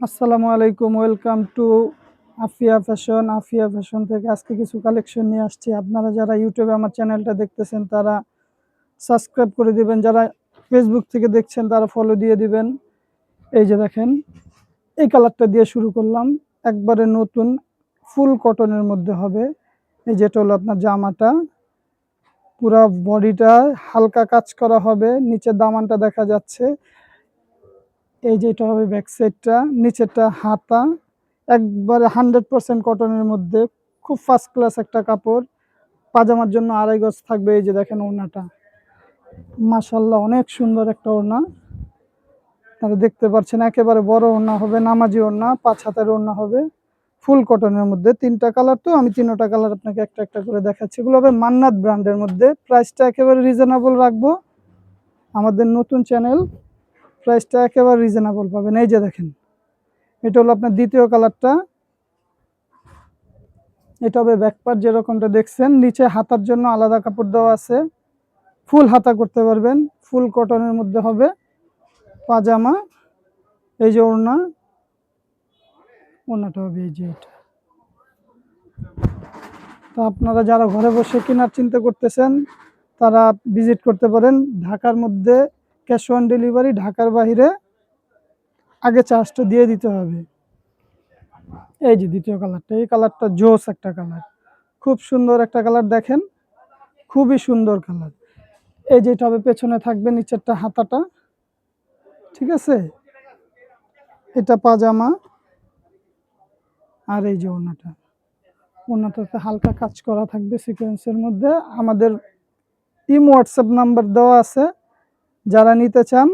আসসালামু আলাইকুম, welcome to Afia fashion. Afia fashion থেকে আজকে কিছু কালেকশন নিয়ে আসছি। আপনারা যারা ইউটিউবে আমার চ্যানেলটা দেখতেছেন তারা সাবস্ক্রাইব করে দিবেন, যারা ফেসবুক থেকে দেখছেন তারা ফলো দিয়ে দিবেন। এই যে দেখেন, এই কালারটা দিয়ে শুরু করলাম, একবারে নতুন ফুল কটনের মধ্যে হবে। এই যেটা হলো আপনার জামাটা, পুরা বডিটা হালকা কাজ করা হবে, নিচের দামানটা দেখা যাচ্ছে। এই যে এটা হবে ব্যাক সাইডটা, নিচেরটা হাতা, একবারে 100% কটনের মধ্যে, খুব ফার্স্ট ক্লাস একটা কাপড়। পাজামার জন্য আড়াই গজ থাকবে। এই যে দেখেন ওড়নাটা, মাশাল্লাহ অনেক সুন্দর একটা ওড়না। আপনারা দেখতে পাচ্ছেন একেবারে বড় ওড়না হবে, নামাজি ওড়না, 5 হাতের ওড়না হবে, ফুল কটনের মধ্যে। 3টা কালার, তো আমি 3টা কালার আপনাকে একটা একটা করে দেখাচ্ছি। এগুলো হবে মান্নাত ব্র্যান্ডের মধ্যে। প্রাইসটা একেবারে রিজনেবল রাখবো, আমাদের নতুন চ্যানেল, প্রাইসটা একেবারে রিজনেবল পাবেন। এই যে দেখেন, এটা হলো আপনার দ্বিতীয় কালারটা। এটা হবে ব্যাক পার্ট, যেরকমটা দেখছেন। নিচে হাতার জন্য আলাদা কাপড় দেওয়া আছে, ফুল হাতা করতে পারবেন, ফুল কটনের মধ্যে হবে পাজামা। এই যে ওড়না, ওড়নাটা হবে এই যে এটা। তো আপনারা যারা ঘরে বসে কেনার চিন্তা করতেছেন তারা ভিজিট করতে পারেন। ঢাকার মধ্যে ক্যাশ অন ডেলিভারি, ঢাকার বাইরে আগে চার্জটা দিয়ে দিতে হবে। এই যে দ্বিতীয় কালারটা, এই কালারটা জোস একটা কালার, খুব সুন্দর একটা কালার। দেখেন, খুবই সুন্দর কালার। এই যেটা হবে পেছনে থাকবে নিচেরটা হাতাটা, ঠিক আছে। এটা পাজামা, আর এই যে ওড়নাটা, ওড়নাটাতে হালকা কাজ করা থাকবে সিকোয়েন্সের মধ্যে। আমাদের হোয়াটসঅ্যাপ নাম্বার দেওয়া আছে, যারা নিতে চান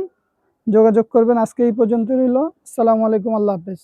যোগাযোগ করবেন। আজকে এই পর্যন্ত রইল। আসসালামু আলাইকুম, আল্লাহ হাফেজ।